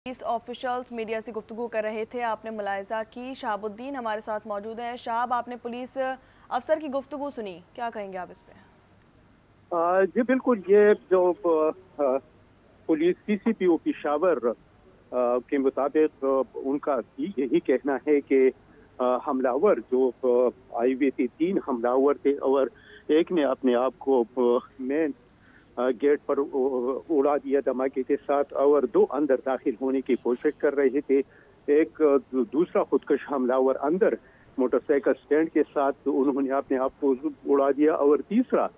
Police officials media से गुफ्तगू कर रहे थे, आपने मुलाहिजा की। शहाबुद्दीन हमारे साथ मौजूद हैं। शाहब, आपने पुलिस अफसर की गुफ्तगू सुनी, क्या कहेंगे आप इस पे? जी बिल्कुल, ये जो पुलिस CCPO पेशावर के मुताबिक उनका भी यही कहना है कि हमलावर जो आए हुए थे, 3 हमलावर थे और एक ने अपने आप को मेन गेट पर उड़ा दिया धमाके के साथ और 2 अंदर दाखिल होने की कोशिश कर रहे थे। एक दूसरा खुदकश हमलावर अंदर मोटरसाइकिल स्टैंड के साथ उन्होंने अपने आप को उड़ा दिया और तीसरा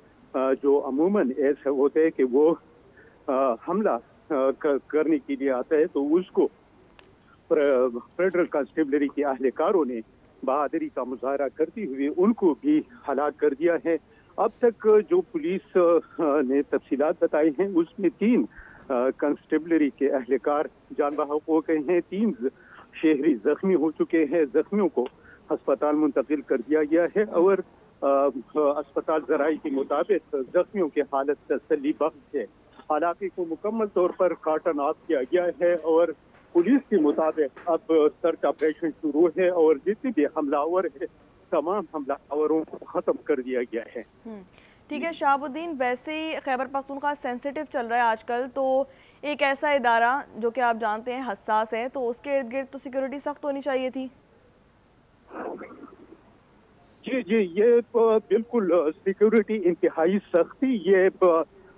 जो अमूमन ऐसा होता है कि वो हमला करने के लिए आता है तो उसको फेडरल कांस्टेबलरी के अहलकारों ने बहादुरी का मुजाहरा करते हुए उनको भी हलाक कर दिया है। अब तक जो पुलिस ने तफसीलात बताई हैं उसमें 3 कांस्टेबलरी के अहलकार जान बहक हो गए हैं, 3 शहरी जख्मी हो चुके हैं। जख्मियों को अस्पताल मुंतकिल कर दिया गया है और अस्पताल जराई के मुताबिक जख्मियों की हालत तसल्ली बख्श है। हालांकि को मुकम्मल तौर पर कार्टन ऑफ किया गया है और पुलिस के मुताबिक अब सर्च ऑपरेशन शुरू है और जितने भी हमलावर है तमाम हमलावरों को खत्म कर दिया गया है। ठीक है शहाबुद्दीन, वैसे ही खैबर पख्तूनख्वा सेंसिटिव चल रहा है आजकल, तो एक ऐसा इदारा जो कि आप जानते हैं हसास है, तो उसके इर्द गिर्द तो सिक्योरिटी सख्त होनी चाहिए थी। जी जी, ये बिल्कुल सिक्योरिटी इंतहाई सख्ती। ये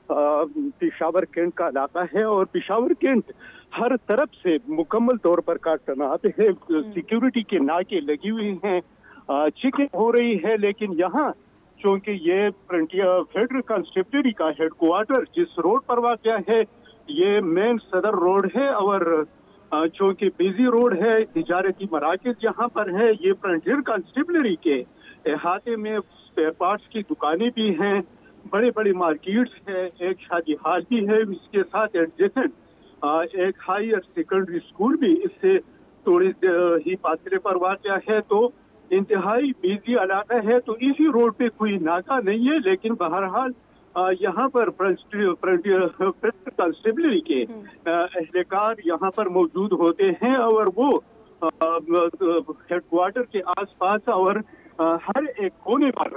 पेशावर कैंट का इलाका है और पेशावर कैंट हर तरफ से मुकम्मल तौर पर तैनात है। सिक्योरिटी के नाके लगी हुई हैं, चेकिंग हो रही है। लेकिन यहाँ चूंकि ये फ्रंटियर फेडरल कांस्टेबलरी का हेडक्वार्टर जिस रोड पर वाक़या है ये मेन सदर रोड है और चूंकि बिजी रोड है, तिजारती मराकज यहाँ पर है। ये फ्रंटियर कांस्टेबलरी के इहाते में स्पेयर पार्ट्स की दुकानें भी हैं, बड़े बड़े मार्केट्स है, एक शादी हाल भी है, इसके साथ एडजेसेंट एक हायर सेकेंडरी स्कूल भी इससे थोड़ी ही फासले पर वाक़या है। तो इंतहाई बिजी इलाका है। तो इसी रोड पे कोई नाका नहीं है, लेकिन बहरहाल यहाँ पर कांस्टेबलरी के एहलकार यहाँ पर मौजूद होते हैं और वो हेडक्वार्टर के आसपास और हर एक कोने पर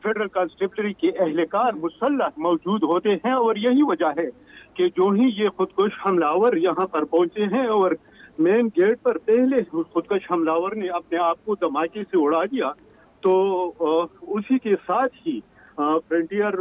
फेडरल कांस्टेबलरी के एहलकार मुसल्लह मौजूद होते हैं। और यही वजह है कि जो ही ये खुदकुश हमलावर यहाँ पर पहुंचे हैं और मेन गेट पर पहले खुदकुश हमलावर ने अपने आप को धमाके से उड़ा दिया, तो उसी के साथ ही फ्रंटियर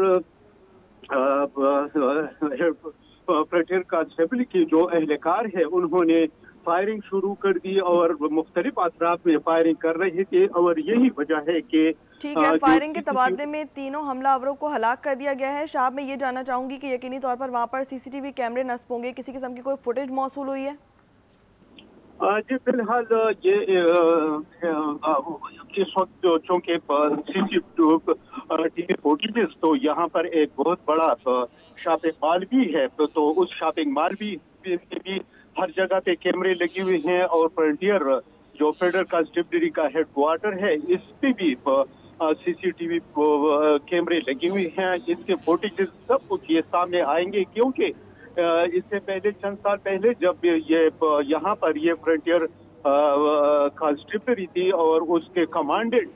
कांस्टेबल के जो अहलकार है उन्होंने फायरिंग शुरू कर दी और मुख्तलिफ अतराफ में फायरिंग कर रहे थे। और यही वजह है कि ठीक है, फायरिंग के तबादले में तीनों हमलावरों को हलाक कर दिया गया है। शाह, मैं ये जानना चाहूंगी कि यकीनी तौर पर वहाँ पर CCTV कैमरे नस्ब होंगे, किसी किस्म की कोई फुटेज मौसूल हुई है? जी फिलहाल ये इस वक्त चूँकि CCTV फुटेज तो यहाँ पर एक बहुत बड़ा शॉपिंग मॉल भी है, तो उस शॉपिंग मॉल भी हर जगह पे कैमरे लगे हुए हैं और फ्रंटियर जो फेडरल कांस्टेबलरी का हेडक्वार्टर है इस पे भी CCTV कैमरे लगे हुए हैं। इसके फुटेज सब कुछ ये सामने आएंगे, क्योंकि इससे पहले चंद साल पहले जब ये यहाँ पर ये फ्रंटियर कांस्टेबलरी थी और उसके कमांडेंट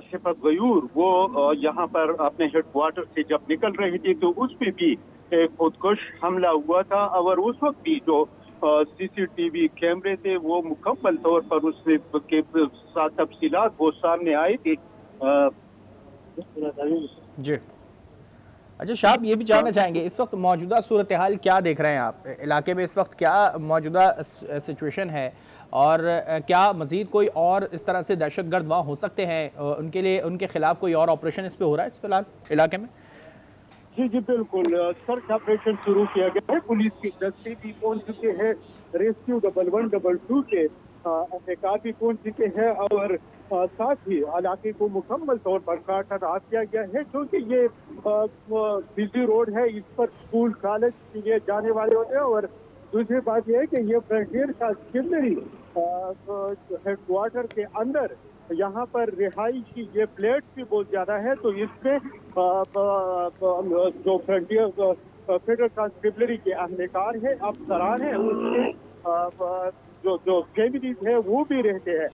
सिफत गयूर वो यहाँ पर अपने हेडक्वार्टर से जब निकल रही थी तो उस पे भी एक खुदकुश हमला हुआ था और उस वक्त भी जो CCTV कैमरे थे वो मुकम्मल तौर पर उसके साथ तफसीलात वो सामने आई थी। जी अच्छा शाह, ये भी जानना चाहेंगे इस वक्त मौजूदा सूरत हाल क्या देख रहे हैं आप? इलाके में इस वक्त क्या मौजूदा सिचुएशन है और क्या मजीद कोई और इस तरह से दहशतगर्द वहाँ हो सकते हैं, उनके लिए उनके खिलाफ कोई और ऑपरेशन इस पे हो रहा है इस फिलहाल इलाके में? जी जी बिल्कुल, सर्च ऑपरेशन शुरू किया गया है। पुलिस के दस्ते भी पहुंच चुके हैं, रेस्क्यू 112 के एहलकार भी पहुंच चुके हैं और साथ ही इलाके को मुकम्मल तौर पर कार्टन ऑफ किया गया है, क्योंकि ये बिजी रोड है, इस पर स्कूल कॉलेज के लिए जाने वाले होते हैं। और दूसरी बात यह है कि ये फ्रंटियर कांस्टेबलरी हेडक्वार्टर के अंदर यहाँ पर रिहाई की ये प्लेट्स भी बहुत ज्यादा है, तो इसमें जो फ्रंटियर फेडरल कांस्टेबलरी के अहलकार हैं, अफसरान हैं, उसके जो कैबिनेट है वो भी रहते हैं।